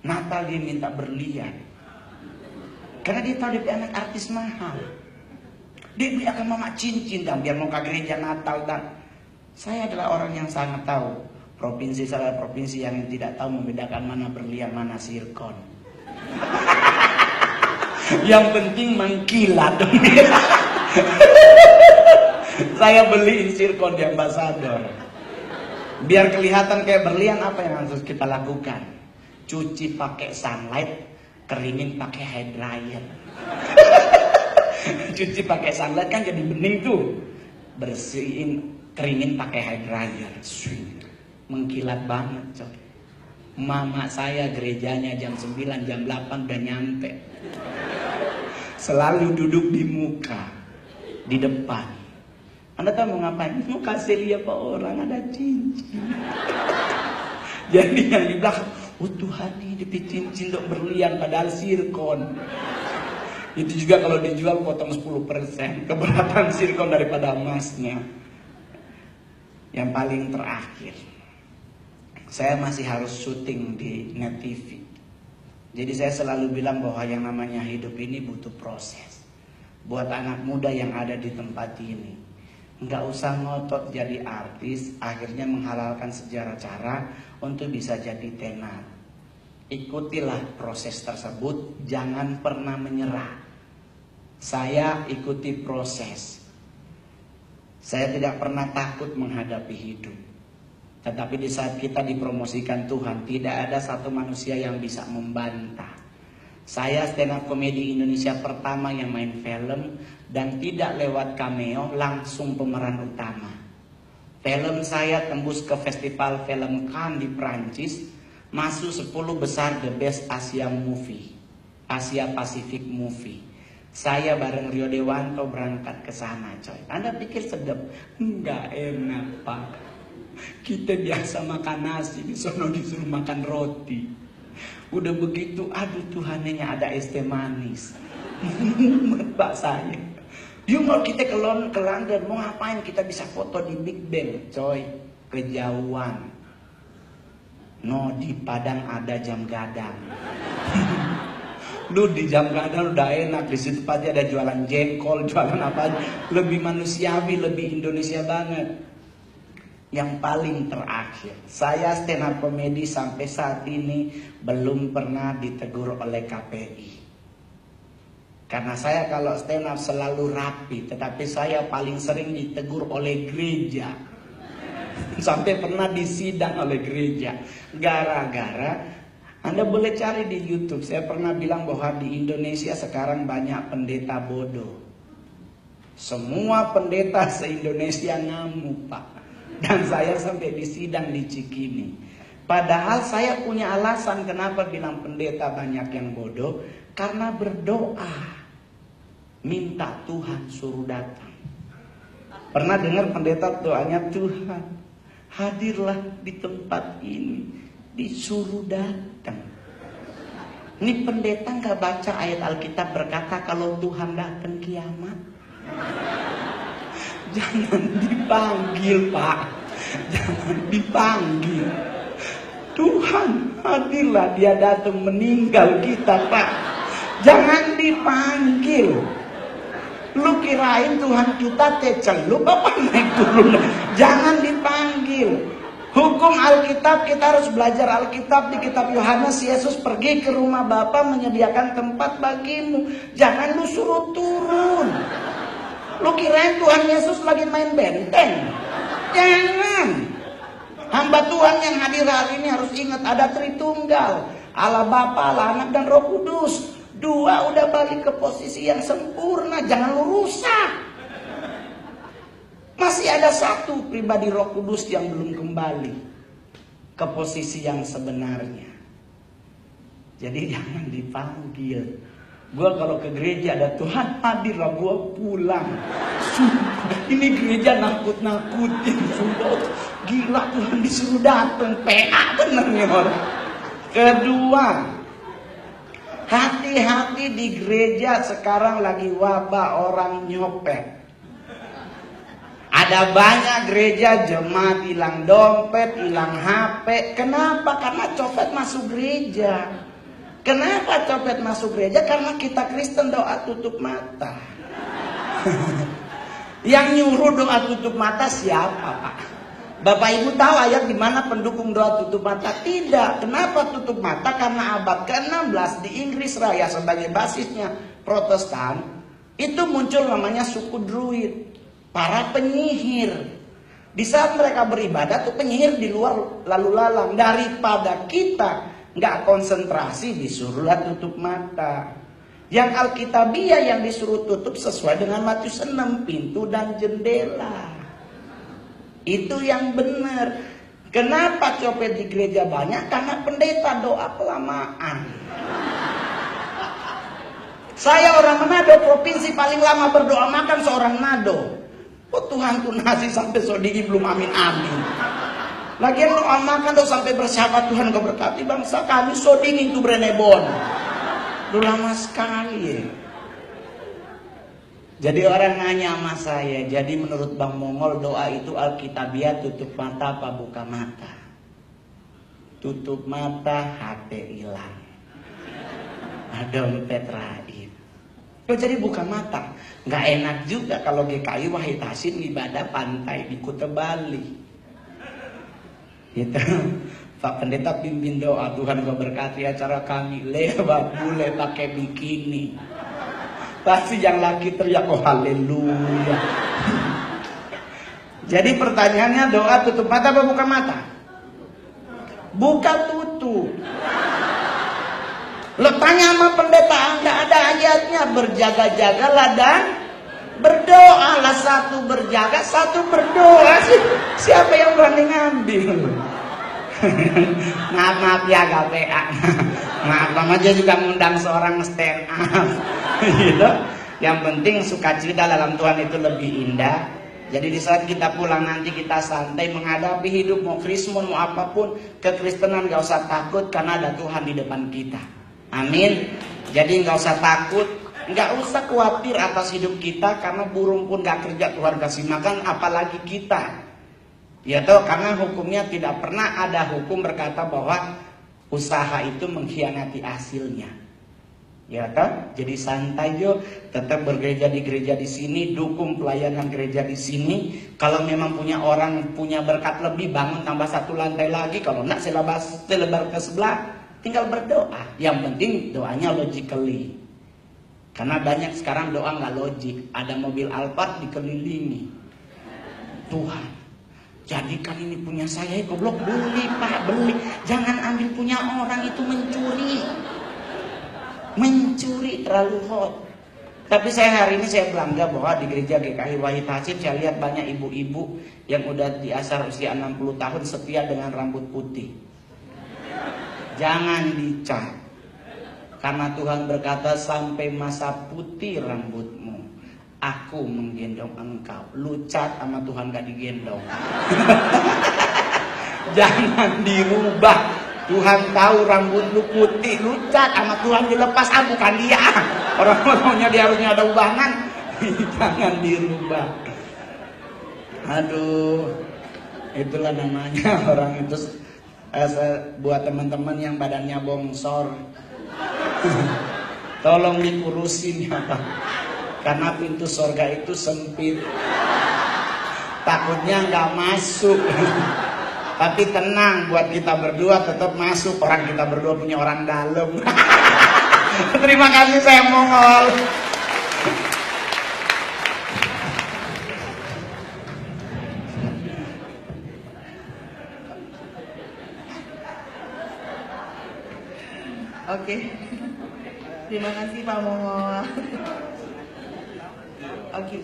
Natal dia minta berlian. Karena dia tahu dia anak artis mahal. Dia beliakan mama cincin dan biar mau ke gereja Natal dan saya adalah orang yang sangat tahu. Provinsi saya provinsi yang tidak tahu membedakan mana berlian mana sirkon. Yang penting mengkilat. Saya beliin sirkon di Ambasador. Biar kelihatan kayak berlian, apa yang harus kita lakukan? Cuci pakai sunlight, keringin pakai hair dryer. Cuci pakai sunlight kan jadi bening tuh. Bersihin, keringin pakai hair dryer. Mengkilat banget coy. Mama saya gerejanya jam 9, jam 8 udah nyampe. Selalu duduk di muka, di depan. Anda tahu mau ngapain? Mau kasih lihat Pak orang ada cincin. Jadi yang di belakang, oh Tuhan nih dapet cincin dok berlian padahal sirkon. Itu juga kalau dijual potong 10%. Keberatan sirkon daripada emasnya. Yang paling terakhir, saya masih harus syuting di Net TV. Jadi saya selalu bilang bahwa yang namanya hidup ini butuh proses. Buat anak muda yang ada di tempat ini, nggak usah ngotot jadi artis, akhirnya menghalalkan sejarah cara untuk bisa jadi tenar. Ikutilah proses tersebut, jangan pernah menyerah. Saya ikuti proses. Saya tidak pernah takut menghadapi hidup. Tetapi di saat kita dipromosikan Tuhan, tidak ada satu manusia yang bisa membantah. Saya stand up comedy Indonesia pertama yang main film dan tidak lewat cameo, langsung pemeran utama. Film saya tembus ke festival film Cannes di Prancis, masuk 10 besar the best Asia movie, Asia Pacific movie. Saya bareng Rio Dewanto berangkat ke sana, coy. Anda pikir sedap? Enggak enak, Pak. Kita biasa makan nasi, di sono disuruh makan roti. Udah begitu, aduh Tuhannya ada es teh manis. Pak saya. Yuk kalau kita ke London, mau ngapain? Kita bisa foto di Big Ben, coy. Kejauhan. No, di Padang ada jam gadang. Lu di jam gadang udah enak, di situ pasti ada jualan jengkol, jualan apa, lebih manusiawi, lebih Indonesia banget. Yang paling terakhir, saya stand up comedy sampai saat ini belum pernah ditegur oleh KPI. Karena saya kalau stand up selalu rapi, tetapi saya paling sering ditegur oleh gereja. Sampai pernah disidang oleh gereja. Gara-gara, Anda boleh cari di YouTube, saya pernah bilang bahwa di Indonesia sekarang banyak pendeta bodoh. Semua pendeta se-Indonesia ngamuk, Pak. Dan saya sampai disidang di Cikini. Padahal saya punya alasan kenapa bilang pendeta banyak yang bodoh. Karena berdoa. Minta Tuhan suruh datang. Pernah dengar pendeta doanya, Tuhan hadirlah di tempat ini. Disuruh datang. Ini pendeta gak baca ayat Alkitab berkata kalau Tuhan datang kiamat. Jangan dipanggil, Pak. Jangan dipanggil. Tuhan hadirlah, dia datang meninggal kita, Pak. Jangan dipanggil. Lu kirain Tuhan kita celup apa naik turun? Jangan dipanggil. Hukum Alkitab, kita harus belajar Alkitab. Di kitab Yohanes, Yesus pergi ke rumah Bapa menyediakan tempat bagimu. Jangan lu suruh turun. Lu kirain Tuhan Yesus lagi main benteng? Jangan. Hamba Tuhan yang hadir hari ini harus ingat ada Tritunggal. Allah Bapa, Allah Anak dan Roh Kudus. Dua udah balik ke posisi yang sempurna. Jangan lu rusak. Masih ada satu pribadi Roh Kudus yang belum kembali ke posisi yang sebenarnya. Jadi jangan dipanggil. Gue kalau ke gereja ada Tuhan hadirlah, gue pulang. Sumpah, ini gereja nakut-nakutin. Sumpah, gila Tuhan disuruh datang. PA bener nih orang. Kedua, hati-hati di gereja sekarang lagi wabah orang nyopet. Ada banyak gereja jemaat hilang dompet, hilang HP. Kenapa? Karena copet masuk gereja. Kenapa copet masuk gereja? Karena kita Kristen doa tutup mata. Yang nyuruh doa tutup mata siapa, Pak? Bapak Ibu tahu ayat di mana pendukung doa tutup mata? Tidak. Kenapa tutup mata? Karena abad ke-16 di Inggris Raya sebagai basisnya Protestan, itu muncul namanya suku Druid, para penyihir. Di saat mereka beribadah tuh penyihir di luar lalu lalang. Daripada kita nggak konsentrasi, disuruhlah tutup mata. Yang Alkitabiah yang disuruh tutup sesuai dengan Matius 6, pintu dan jendela. Itu yang benar. Kenapa copet di gereja banyak? Karena pendeta doa kelamaan. Saya orang Manado, provinsi paling lama berdoa makan seorang Manado. Oh Tuhan tuh nasi sampai sodigi belum amin-amin. Lagian doa makan tuh sampai bersahabat, Tuhan kau berkati bangsa kami sodigi itu Brenebon. Udah lama sekali ya. Jadi orang nanya sama saya, jadi menurut Bang Mongol doa itu Alkitabiah tutup mata apa buka mata? Tutup mata hati hilang. Dompet raib. Oh, jadi buka mata. Nggak enak juga kalau GKI Wahid Hasim ibadah pantai di Kuta Bali. Gitu. Pak Pendeta pimpin doa, Tuhan kau berkati acara kami. Lewat bule pakai bikini. Pasti yang laki teriak, oh haleluya. Jadi pertanyaannya, doa tutup mata apa buka mata? Buka tutup. Lo tanya sama pendeta, nggak ada ayatnya. Berjaga-jagalah dan berdoalah. Satu berjaga, satu berdoa. Siapa yang berani ngambil? Maaf ya GPA. Maaf, aja juga ngundang seorang stand up. Gitu. Yang penting sukacita dalam Tuhan itu lebih indah. Jadi di saat kita pulang nanti kita santai menghadapi hidup, mau Krismon mau apapun, kekristenan gak usah takut karena ada Tuhan di depan kita. Amin. Jadi gak usah takut, gak usah khawatir atas hidup kita karena burung pun gak kerja Tuhan kasih makan, apalagi kita. Ya toh, karena hukumnya tidak pernah ada hukum berkata bahwa usaha itu mengkhianati hasilnya. Ya toh, jadi santai yo, tetap bergereja di sini, dukung pelayanan gereja di sini. Kalau memang punya orang punya berkat lebih, bangun tambah satu lantai lagi. Kalau enggak selebar ke sebelah, tinggal berdoa. Yang penting doanya logically. Karena banyak sekarang doa nggak logik. Ada mobil Alphard dikelilingi. Tuhan, jadikan ini punya saya, goblok, beli Pak, beli. Jangan ambil punya orang, itu mencuri. Mencuri terlalu hot. Tapi saya hari ini saya bangga bahwa di gereja GKI Wahid Hasim saya lihat banyak ibu-ibu yang udah di asar usia 60 tahun setia dengan rambut putih. Jangan dicat. Karena Tuhan berkata sampai masa putih rambutmu, aku menggendong engkau. Lu cat sama Tuhan gak digendong. Jangan dirubah. Tuhan tahu rambut lu putih, lu cat sama Tuhan dilepas, bukan dia. Orang-orangnya dia harusnya ada ubangan. Jangan dirubah. Aduh, itulah namanya orang itu. Buat teman-teman yang badannya bongsor, tolong dikurusin ya Pak. Karena pintu surga itu sempit. Takutnya nggak masuk. Tapi tenang, buat kita berdua tetap masuk. Orang kita berdua punya orang dalam. Terima kasih, saya Mongol. Oke. Terima kasih Pak Mongol. Oke.